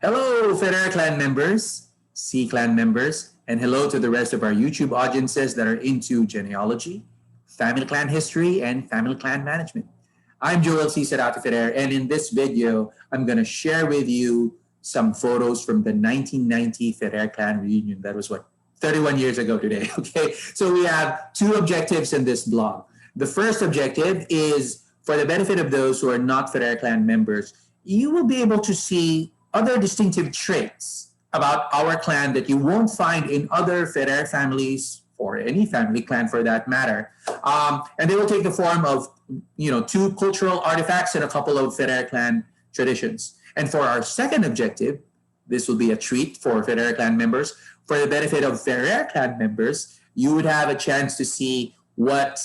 Hello, Ferrer clan members, C clan members, and hello to the rest of our YouTube audiences that are into genealogy, family clan history, and family clan management. I'm Joel Sy-Serate Ferrer, and in this video, I'm going to share with you some photos from the 1990 Ferrer clan reunion. That was 31 years ago today, okay? So we have two objectives in this blog. The first objective is for the benefit of those who are not Ferrer clan members, you will be able to see other distinctive traits about our clan that you won't find in other Ferrer families or any family clan for that matter. And they will take the form of, two cultural artifacts and a couple of Ferrer clan traditions. And for our second objective, this will be a treat for Ferrer clan members. For the benefit of Ferrer clan members, you would have a chance to see what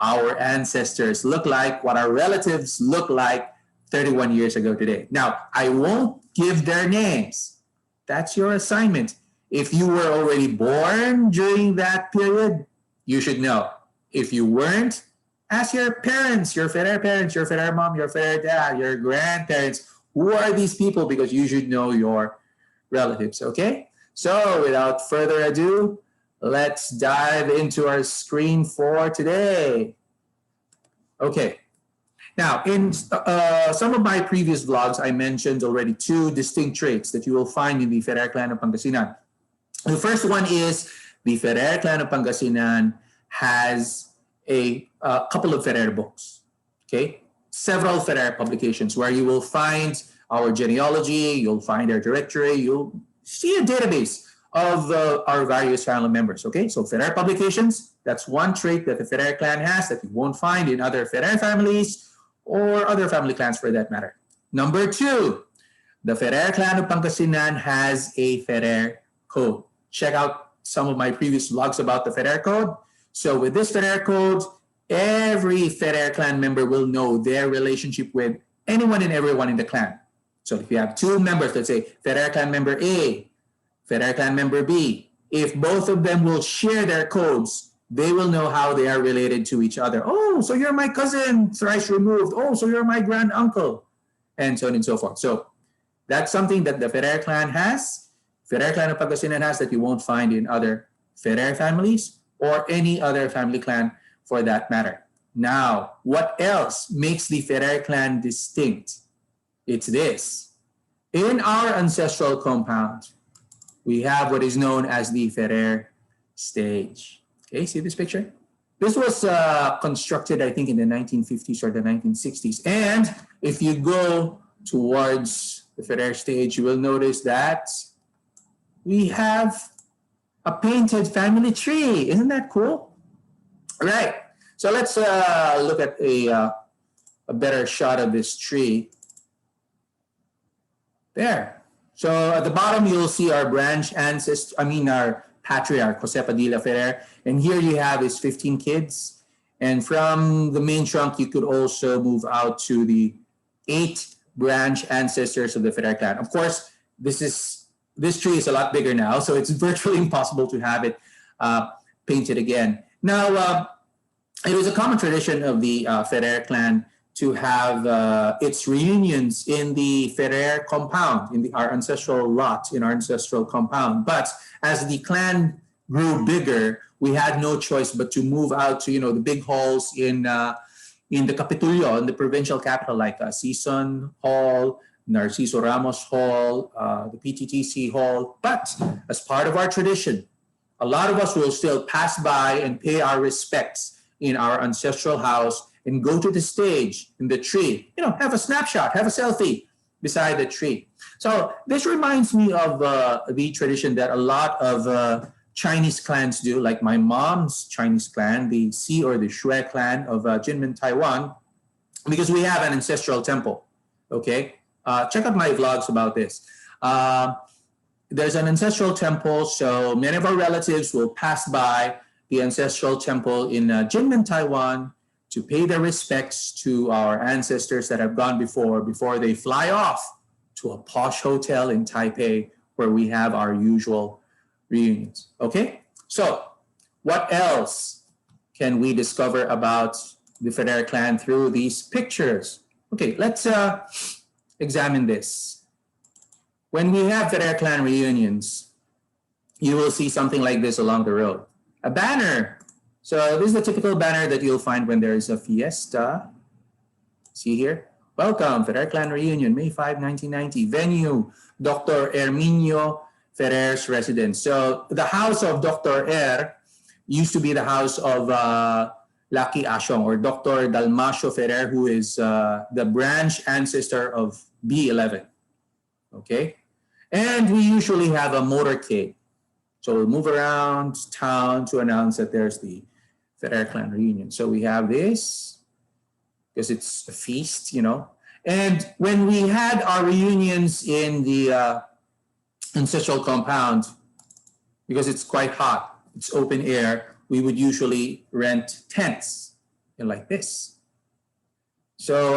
our ancestors look like, what our relatives look like 31 years ago today. Now, I won't give their names. That's your assignment. If you were already born during that period, you should know. If you weren't, ask your parents, your Ferrer mom, your Ferrer dad, your grandparents. Who are these people? Because you should know your relatives, okay? So without further ado, let's dive into our screen for today. Okay. Now, in some of my previous vlogs, I mentioned already two distinct traits that you will find in the Ferrer clan of Pangasinan. The first one is the Ferrer clan of Pangasinan has a couple of Ferrer books, okay? Several Ferrer publications where you will find our genealogy, you'll find our directory, you'll see a database of our various family members, okay? So Ferrer publications, that's one trait that the Ferrer clan has that you won't find in other Ferrer families or other family clans for that matter. Number two, the Ferrer clan of Pangasinan has a Ferrer code. Check out some of my previous vlogs about the Ferrer code. So with this Ferrer code, every Ferrer clan member will know their relationship with anyone and everyone in the clan. So if you have two members, let's say Ferrer clan member A, Ferrer clan member B, if both of them will share their codes, they will know how they are related to each other. Oh, so you're my cousin, thrice removed. Oh, so you're my grand uncle, and so on and so forth. So that's something that the Ferrer clan has, Ferrer clan of Pangasinan has that you won't find in other Ferrer families or any other family clan for that matter. Now, what else makes the Ferrer clan distinct? It's this. In our ancestral compound, we have what is known as the Ferrer stage. Okay, see this picture? This was constructed, I think, in the 1950s or the 1960s. And if you go towards the Ferrer stage, you will notice that we have a painted family tree. Isn't that cool? All right. So let's look at a better shot of this tree. There. So at the bottom, you'll see our branch ancestor, our patriarch, Jose Padilla Ferrer. And here you have his 15 kids. And from the main trunk, you could also move out to the 8 branch ancestors of the Ferrer clan. Of course, this tree is a lot bigger now, so it's virtually impossible to have it painted again. Now, it was a common tradition of the Ferrer clan to have its reunions in the Ferrer compound, in our ancestral lot, in our ancestral compound. But as the clan grew bigger, we had no choice but to move out to, the big halls in the Capitolio, in the provincial capital, like Sison Hall, Narciso Ramos Hall, the PTTC Hall. But as part of our tradition, a lot of us will still pass by and pay our respects in our ancestral house and go to the stage in the tree, have a snapshot, have a selfie beside the tree. So this reminds me of the tradition that a lot of Chinese clans do, like my mom's Chinese clan, the Si or the Shui clan of Jinmen, Taiwan, because we have an ancestral temple, okay? Check out my vlogs about this. There's an ancestral temple, so many of our relatives will pass by the ancestral temple in Jinmen, Taiwan, to pay their respects to our ancestors that have gone before they fly off to a posh hotel in Taipei where we have our usual reunions. Okay, so what else can we discover about the Ferrer clan through these pictures? Okay, let's examine this. when we have Ferrer clan reunions, you will see something like this along the road. A banner. So this is the typical banner that you'll find when there is a fiesta. See here? Welcome, Ferrer clan reunion, May 5, 1990. Venue, Dr. Herminio Ferrer's residence. So the house of Dr. Used to be the house of Lucky Asyong, or Dr. Dalmacio Ferrer, who is the branch ancestor of B11. Okay? And we usually have a motorcade. So we'll move around town to announce that there's the Ferrer clan reunion. So we have this, because it's a feast, you know. And when we had our reunions in the ancestral compound, because it's quite hot, it's open air, we would usually rent tents, like this. So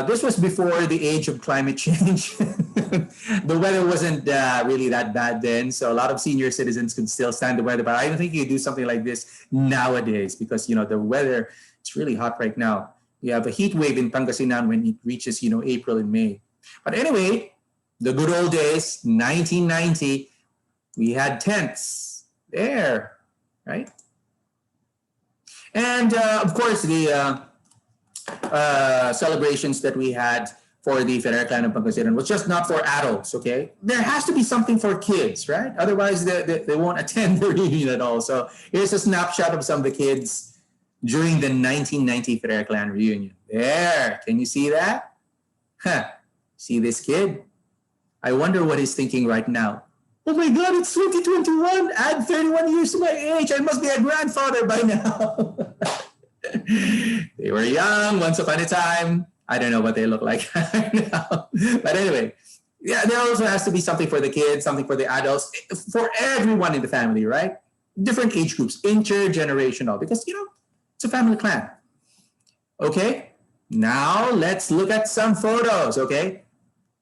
this was before the age of climate change. The weather wasn't really that bad then, so a lot of senior citizens could still stand the weather. But I don't think you do something like this nowadays, because the weather, it's really hot right now. We have a heat wave in Pangasinan when it reaches April and May. But anyway, the good old days, 1990, we had tents there, right? And of course, the celebrations that we had for the Ferrer clan of Pangasinan was just not for adults, okay? There has to be something for kids, right? Otherwise, they won't attend the reunion at all. So here's a snapshot of some of the kids during the 1990 Ferrer clan reunion. There, can you see that? Huh. See this kid? I wonder what he's thinking right now. Oh my God, it's 2021. Add 31 years to my age. I must be a grandfather by now. They were young once upon a time. I don't know what they look like now. But anyway, yeah, there also has to be something for the kids, something for the adults, for everyone in the family, right? Different age groups, intergenerational, because, it's a family clan. Okay, now let's look at some photos, okay?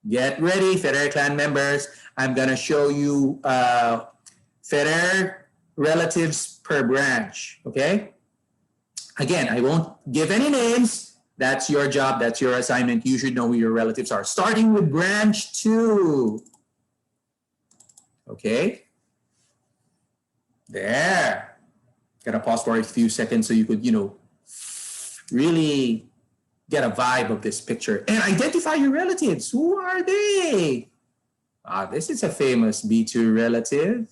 Get ready, Ferrer clan members. I'm going to show you Ferrer relatives per branch, okay? Again, I won't give any names. That's your job. That's your assignment. You should know who your relatives are. Starting with branch 2. Okay? There. Gotta pause for a few seconds so you could, really get a vibe of this picture. And identify your relatives. Who are they? This is a famous B2 relative.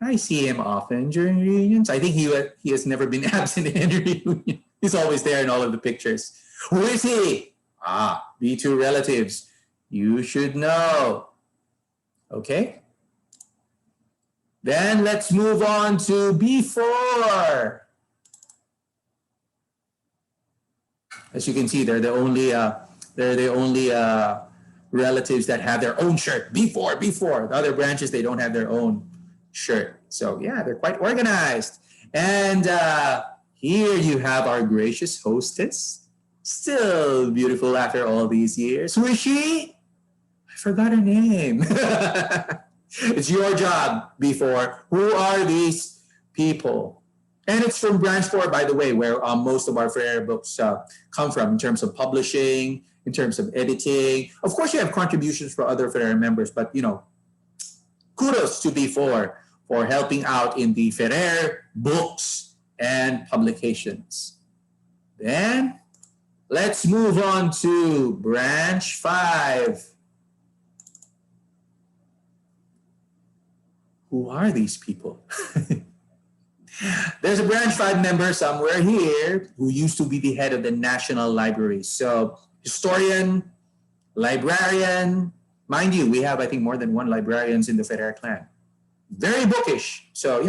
I see him often during reunions. I think he has never been absent in any reunion. He's always there in all of the pictures. Who is he? B2 relatives. You should know. Okay? Then let's move on to B4. As you can see, they're the only relatives that have their own shirt. B4. The other branches, they don't have their own shirt. So yeah, they're quite organized. And here you have our gracious hostess, still beautiful after all these years. Who is she? I forgot her name. It's your job, B4. Who are these people? And it's from branch 4, by the way, where most of our Ferrer books come from in terms of publishing, in terms of editing. Of course, you have contributions for other Ferrer members, but kudos to B4 for helping out in the Ferrer books and publications. Then let's move on to branch 5. Who are these people? There's a branch 5 member somewhere here who used to be the head of the National Library. So historian, librarian, mind you, we have, I think, more than one librarians in the Ferrer clan. Very bookish. So,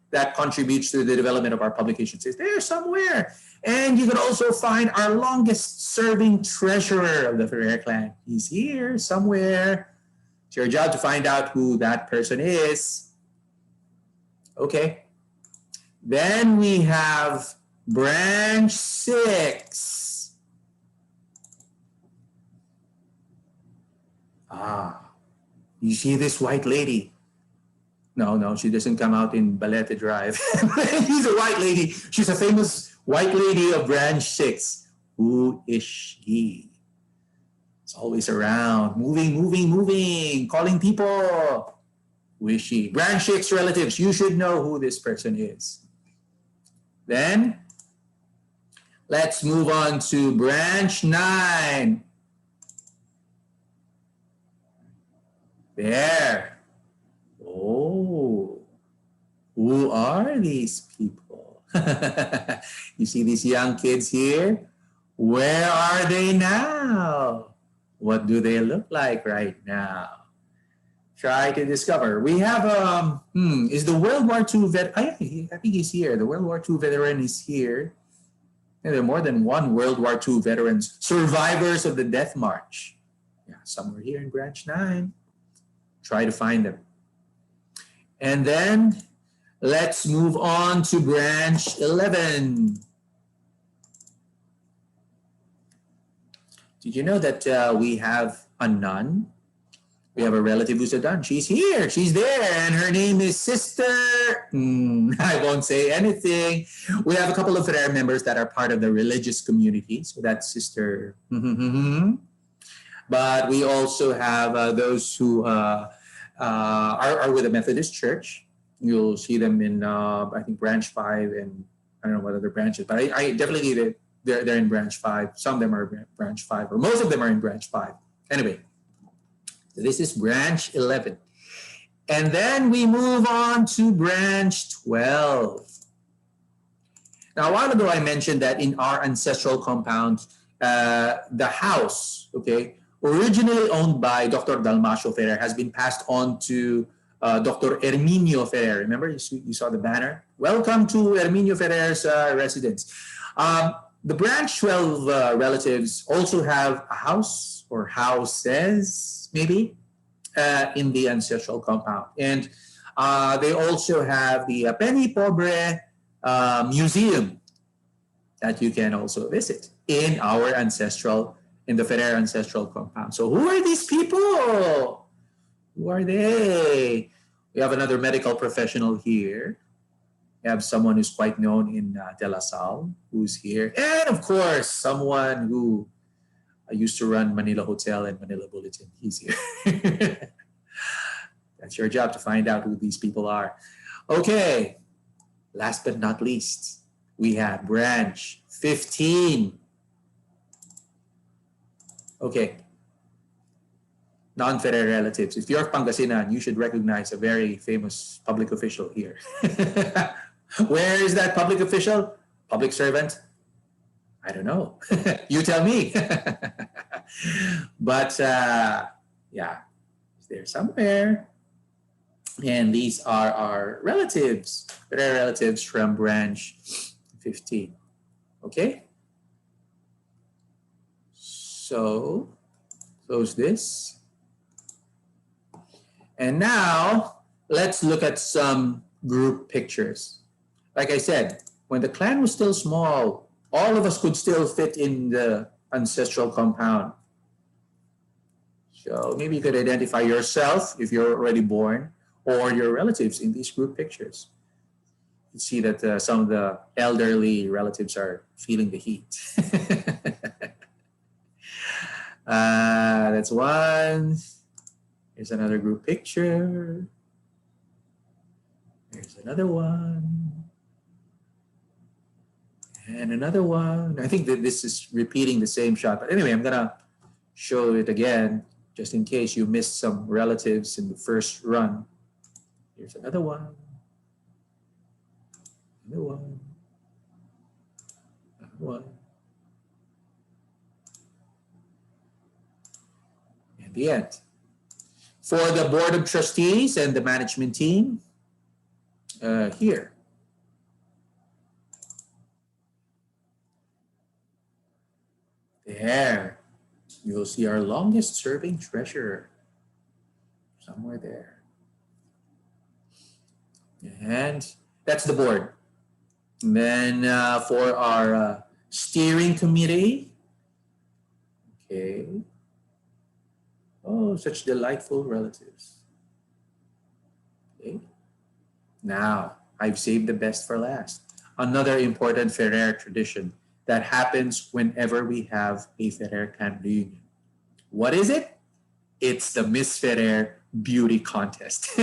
that contributes to the development of our publications. It's there somewhere. And you can also find our longest serving treasurer of the Ferrer clan. He's here somewhere. It's your job to find out who that person is. Okay. Then we have branch 6. You see this white lady? No, she doesn't come out in Balete Drive. She's a white lady. She's a famous white lady of branch 6. Who is she? It's always around, moving, moving, moving, calling people. Wishy. Branch 6 relatives, you should know who this person is. Then, let's move on to branch 9. There. Oh, who are these people? You see these young kids here? Where are they now? What do they look like right now? Try to discover. We have, is the World War II vet? I think he's here. The World War II veteran is here. And there are more than one World War II veterans, survivors of the Death March. Yeah, somewhere here in branch 9. Try to find them. And then let's move on to branch 11. Did you know that we have a nun? We have a relative who's a nun. She's here. She's there. And her name is Sister... I won't say anything. We have a couple of Ferrer members that are part of the religious community. So that's Sister... But we also have those who are with the Methodist Church. You'll see them in, I think, branch 5 and I don't know what other branches. But I definitely... They're in branch 5. Some of them are branch 5, or most of them are in branch 5. Anyway, this is branch 11. And then we move on to branch 12. Now, a while ago, I mentioned that in our ancestral compound, the house, okay, originally owned by Dr. Dalmacio Ferrer, has been passed on to Dr. Herminio Ferrer. Remember, you saw the banner? Welcome to Herminio Ferrer's residence. The branch 12 relatives also have a house or houses, maybe, in the ancestral compound. And they also have the Penny Pobre Museum that you can also visit in the Ferrer ancestral compound. So who are these people? Who are they? We have another medical professional here. We have someone who's quite known in De La Salle, who's here. And of course, someone who used to run Manila Hotel and Manila Bulletin. He's here. That's your job to find out who these people are. Okay, last but not least, we have branch 15. Okay, non-Ferrer relatives. If you're Pangasinan, you should recognize a very famous public official here. Where is that public official? Public servant? I don't know. You tell me. But yeah, it's there somewhere. And these are our relatives, Ferrer relatives from branch 15. Okay? So, close this. And now, let's look at some group pictures. Like I said, when the clan was still small, all of us could still fit in the ancestral compound. So maybe you could identify yourself if you're already born, or your relatives in these group pictures. You see that some of the elderly relatives are feeling the heat. That's one. Here's another group picture. Here's another one. And another one. I think that this is repeating the same shot. But anyway, I'm going to show it again, just in case you missed some relatives in the first run. Here's another one. Another one. Another one. And the end. For the Board of Trustees and the management team, here. There. You'll see our longest serving treasurer. Somewhere there. And that's the board. And then for our steering committee. Okay. Oh, such delightful relatives. Okay. Now, I've saved the best for last. Another important Ferrer tradition that happens whenever we have a Ferrer clan reunion. What is it? It's the Miss Ferrer beauty contest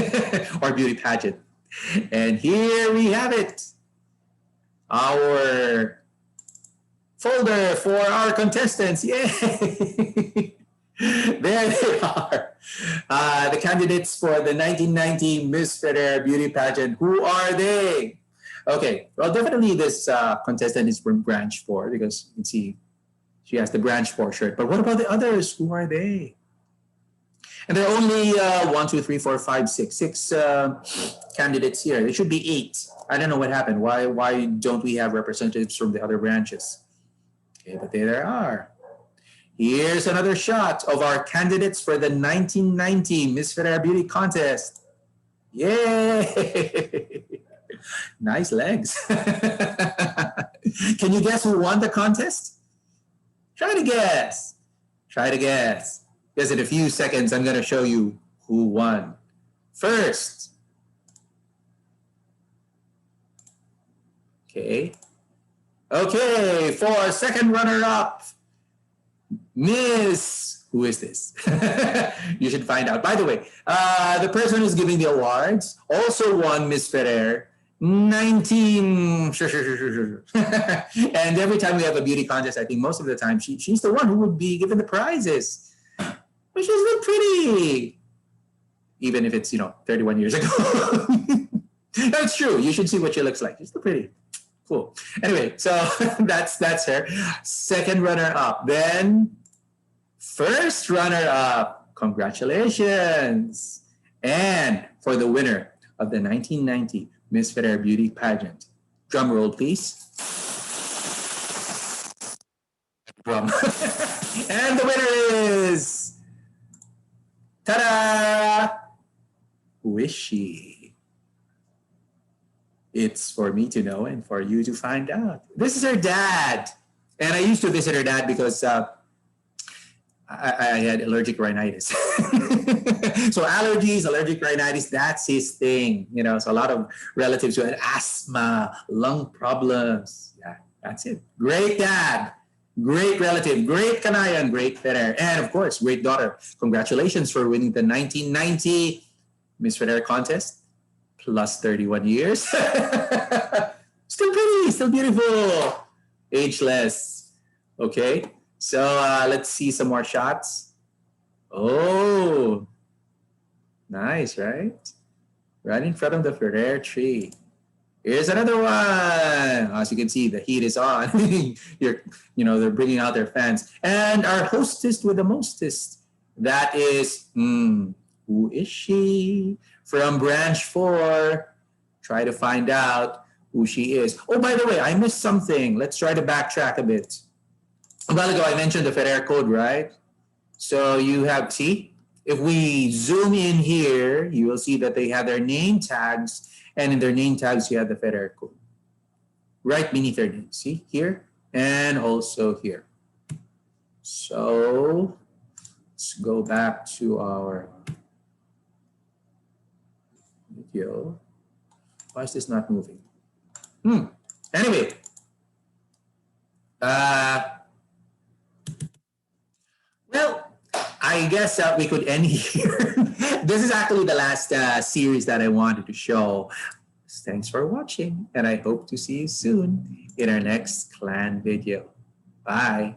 or beauty pageant. And here we have it. Our folder for our contestants. Yay! There they are. The candidates for the 1990 Miss Ferrer beauty pageant. Who are they? Okay, well, definitely this contestant is from branch 4 because you can see she has the branch 4 shirt. But what about the others? Who are they? And there are only 1, 2, 3, 4, 5, 6, 6 candidates here. There should be 8. I don't know what happened. Why don't we have representatives from the other branches? Okay, but there they are. Here's another shot of our candidates for the 1990 Miss Ferrer Beauty Contest. Yay! Nice legs. Can you guess who won the contest? Try to guess. Try to guess. Because in a few seconds, I'm going to show you who won. First. Okay. Okay, for second runner-up, Miss, who is this? You should find out. By the way, the person who's giving the awards also won Miss Ferrer 19. And every time we have a beauty contest, I think most of the time she's the one who would be given the prizes. But she's look pretty. Even if it's, 31 years ago. That's true. You should see what she looks like. She's still pretty. Cool. Anyway, so that's her. Second runner-up. Then first runner-up. Congratulations. And for the winner of the 1990 Miss Ferrer Beauty Pageant. Drum roll, please. Drum. And the winner is... Ta-da! Who is she? It's for me to know and for you to find out. This is her dad. And I used to visit her dad because I had allergic rhinitis. So allergies, allergic rhinitis, that's his thing. So a lot of relatives who had asthma, lung problems. Yeah, that's it. Great dad. Great relative, great Kanayan, great Ferrer, and of course, great daughter. Congratulations for winning the 1990 Miss Ferrer contest, plus 31 years. Still pretty, still beautiful, ageless. Okay, so let's see some more shots. Oh, nice, right? Right in front of the Ferrer tree. Here's another one. As you can see, the heat is on. They're bringing out their fans. And our hostess with the mostest. That is, who is she? From branch 4. Try to find out who she is. Oh, by the way, I missed something. Let's try to backtrack a bit. A while ago, I mentioned the Ferrer code, right? So you have, see? If we zoom in here, you will see that they have their name tags. And in their name tags, you have the Ferrer code. Right beneath their name. See here? And also here. So let's go back to our video. Why is this not moving? Anyway. Well, I guess we could end here. This is actually the last series that I wanted to show. Thanks for watching, and I hope to see you soon in our next clan video. Bye.